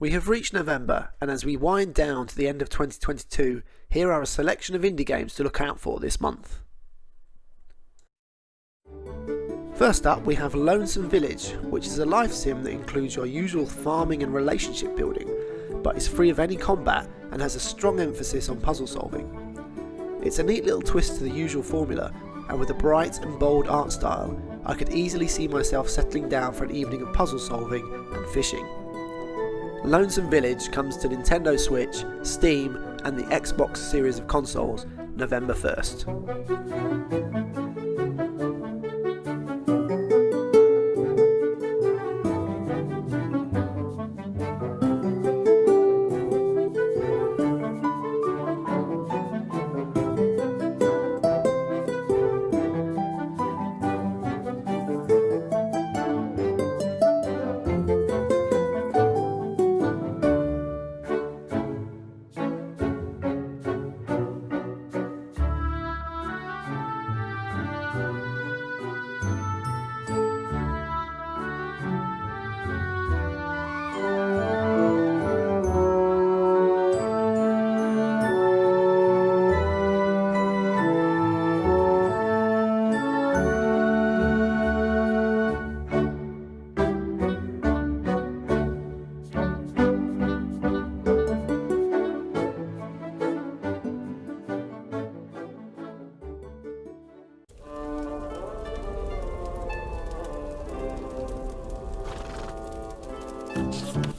We have reached November, and as we wind down to the end of 2022, here are a selection of indie games to look out for this month. First up, we have Lonesome Village, which is a life sim that includes your usual farming and relationship building, but is free of any combat and has a strong emphasis on puzzle solving. It's a neat little twist to the usual formula, and with a bright and bold art style, I could easily see myself settling down for an evening of puzzle solving and fishing. Lonesome Village comes to Nintendo Switch, Steam and the Xbox series of consoles November 1st.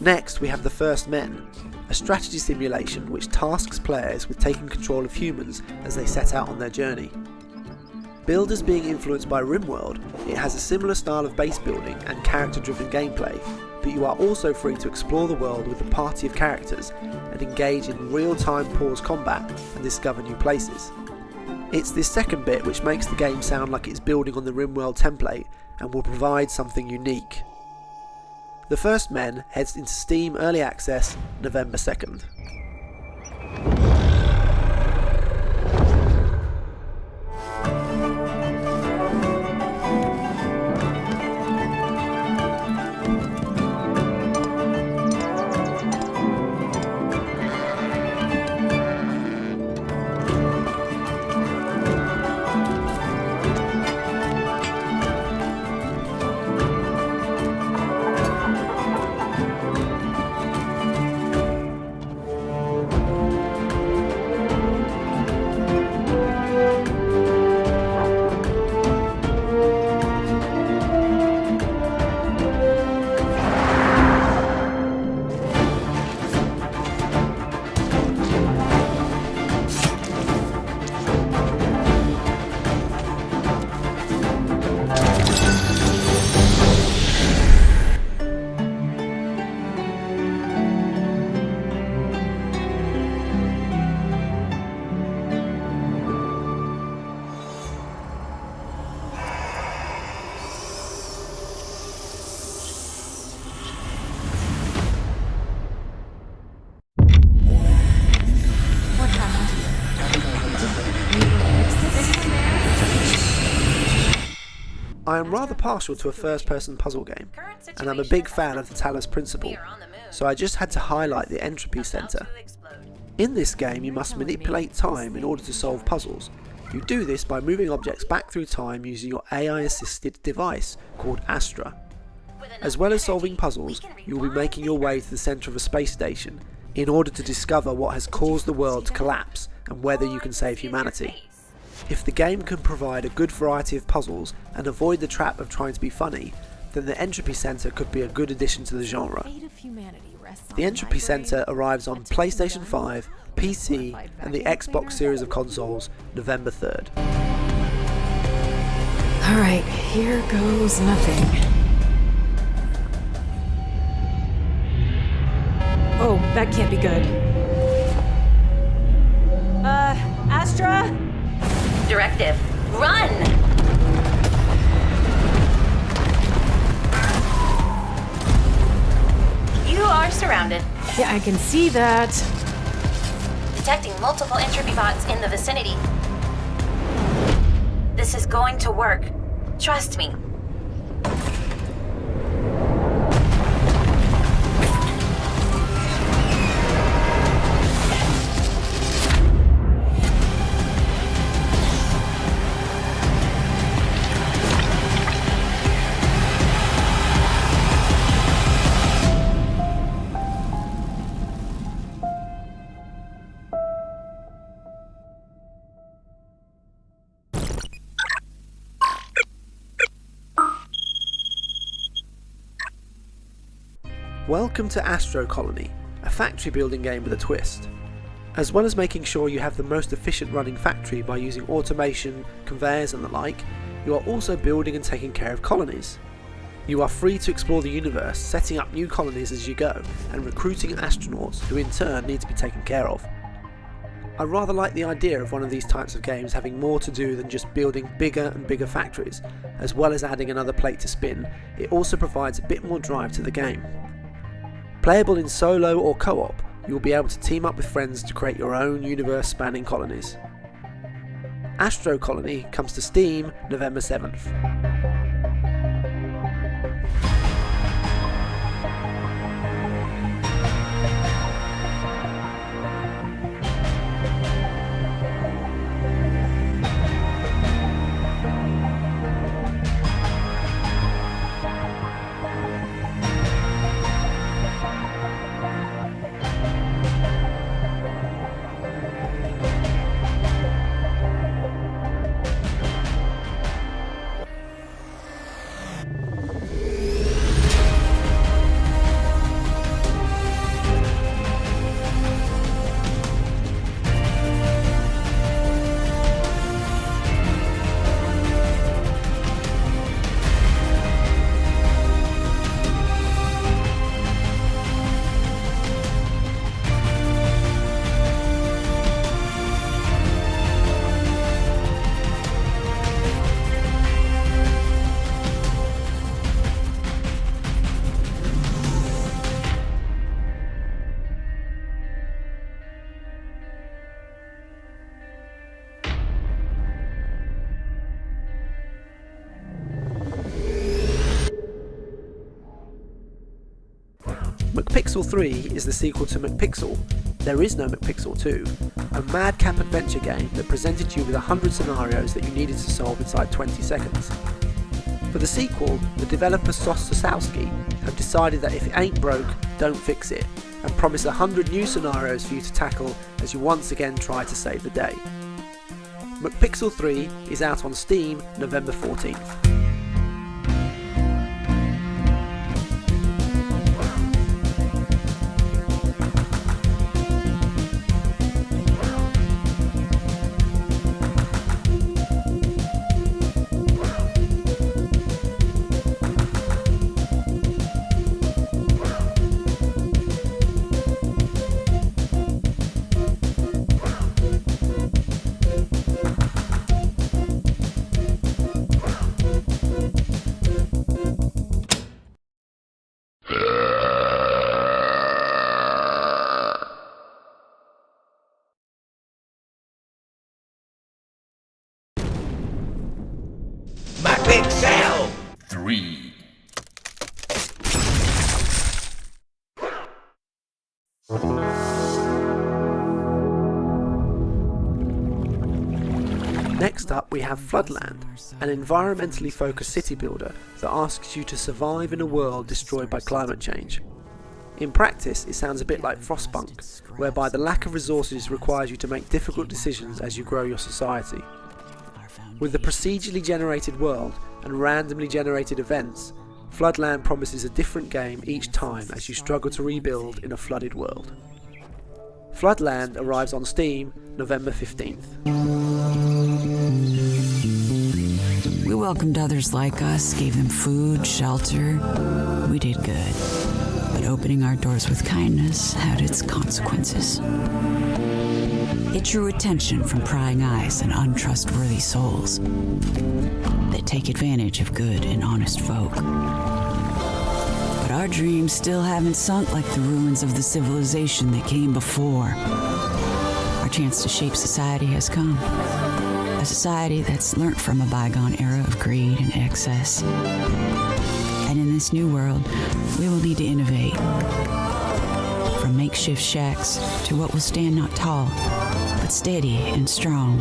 Next, we have The First Men, a strategy simulation which tasks players with taking control of humans as they set out on their journey. Billed as being influenced by RimWorld, it has a similar style of base building and character-driven gameplay, but you are also free to explore the world with a party of characters and engage in real-time pause combat and discover new places. It's this second bit which makes the game sound like it's building on the RimWorld template and will provide something unique. The First Men heads into Steam Early Access November 2nd. I am rather partial to a first-person puzzle game, and I'm a big fan of the Talos principle, so I just had to highlight the Entropy Centre. In this game you must manipulate time in order to solve puzzles. You do this by moving objects back through time using your AI-assisted device called Astra. As well as solving puzzles, you will be making your way to the centre of a space station in order to discover what has caused the world to collapse and whether you can save humanity. If the game can provide a good variety of puzzles and avoid the trap of trying to be funny, then the Entropy Centre could be a good addition to the genre. The Entropy Centre arrives on PlayStation 5, PC and the Xbox series of consoles November 3rd. Alright, here goes nothing. Oh, that can't be good. Astra? Directive, run! You are surrounded. Yeah, I can see that. Detecting multiple entropy bots in the vicinity. This is going to work. Trust me. Welcome to Astro Colony, a factory building game with a twist. As well as making sure you have the most efficient running factory by using automation, conveyors and the like, you are also building and taking care of colonies. You are free to explore the universe, setting up new colonies as you go, and recruiting astronauts who in turn need to be taken care of. I rather like the idea of one of these types of games having more to do than just building bigger and bigger factories. As well as adding another plate to spin, it also provides a bit more drive to the game. Playable in solo or co-op, you will be able to team up with friends to create your own universe-spanning colonies. Astro Colony comes to Steam November 7th. McPixel 3 is the sequel to McPixel. There is no McPixel 2, a madcap adventure game that presented you with 100 scenarios that you needed to solve inside 20 seconds. For the sequel, the developer Sos Sosowski have decided that if it ain't broke, don't fix it, and promise 100 new scenarios for you to tackle as you once again try to save the day. McPixel 3 is out on Steam November 14th. McPixel 3. Next up we have Floodland, an environmentally focused city builder that asks you to survive in a world destroyed by climate change. In practice, it sounds a bit like Frostpunk, whereby the lack of resources requires you to make difficult decisions as you grow your society. With the procedurally generated world and randomly generated events, Floodland promises a different game each time as you struggle to rebuild in a flooded world. Floodland arrives on Steam November 15th. We welcomed others like us, gave them food, shelter. We did good. But opening our doors with kindness had its consequences. It drew attention from prying eyes and untrustworthy souls that take advantage of good and honest folk. But our dreams still haven't sunk like the ruins of the civilization that came before. Our chance to shape society has come. A society that's learnt from a bygone era of greed and excess. And in this new world, we will need to innovate. From makeshift shacks to what will stand not tall, but steady and strong.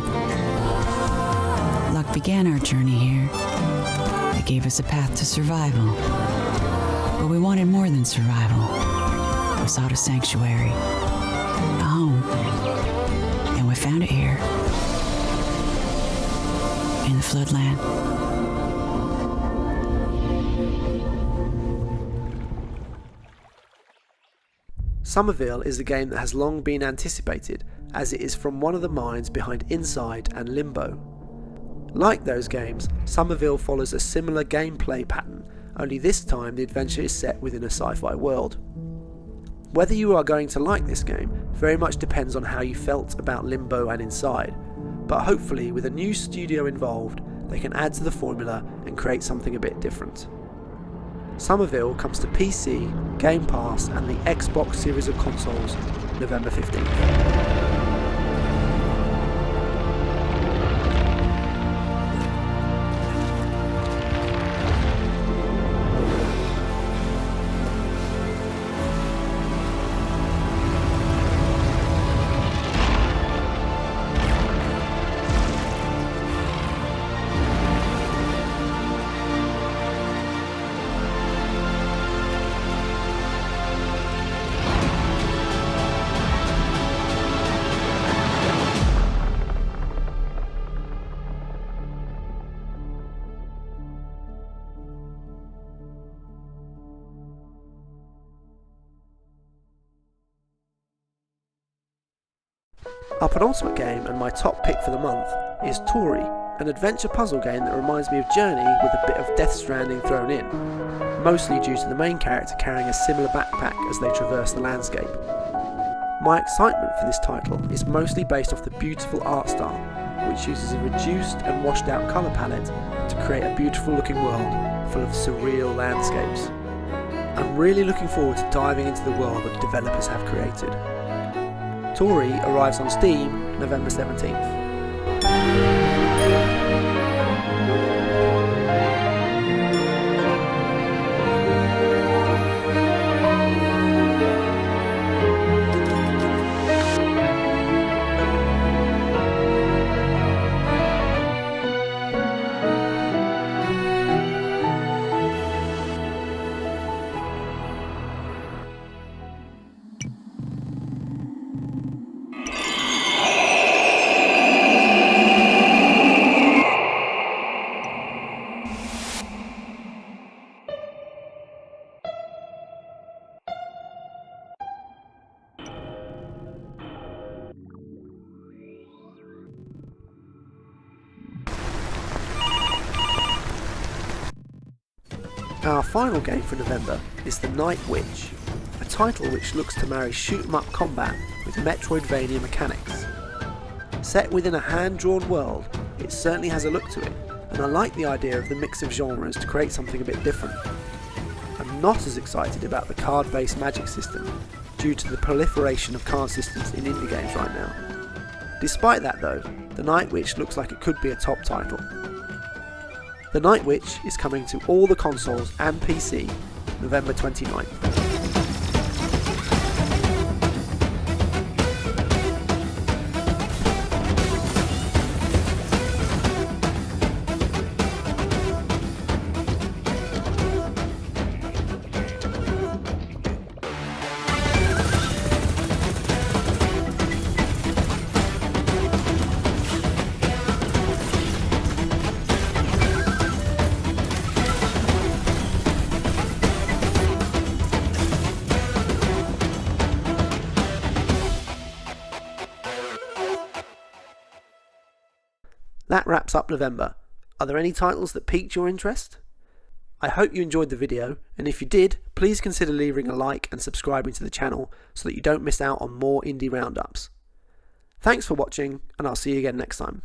Luck began our journey here. It gave us a path to survival. But we wanted more than survival. We sought a sanctuary, a home. And we found it here, in the Floodland. Somerville is a game that has long been anticipated, as it is from one of the minds behind Inside and Limbo. Like those games, Somerville follows a similar gameplay pattern, only this time the adventure is set within a sci-fi world. Whether you are going to like this game very much depends on how you felt about Limbo and Inside, but hopefully with a new studio involved, they can add to the formula and create something a bit different. Somerville comes to PC, Game Pass and the Xbox series of consoles November 15th. Our penultimate game and my top pick for the month is Torii, an adventure puzzle game that reminds me of Journey with a bit of Death Stranding thrown in, mostly due to the main character carrying a similar backpack as they traverse the landscape. My excitement for this title is mostly based off the beautiful art style, which uses a reduced and washed out colour palette to create a beautiful looking world full of surreal landscapes. I'm really looking forward to diving into the world that developers have created. Torii arrives on Steam November 17th. Our final game for November is The Night Witch, a title which looks to marry shoot-'em-up combat with Metroidvania mechanics. Set within a hand-drawn world, it certainly has a look to it, and I like the idea of the mix of genres to create something a bit different. I'm not as excited about the card-based magic system due to the proliferation of card systems in indie games right now. Despite that though, The Night Witch looks like it could be a top title. The Night Witch is coming to all the consoles and PC November 29th. That wraps up November. Are there any titles that piqued your interest? I hope you enjoyed the video, and if you did, please consider leaving a like and subscribing to the channel so that you don't miss out on more indie roundups. Thanks for watching, and I'll see you again next time.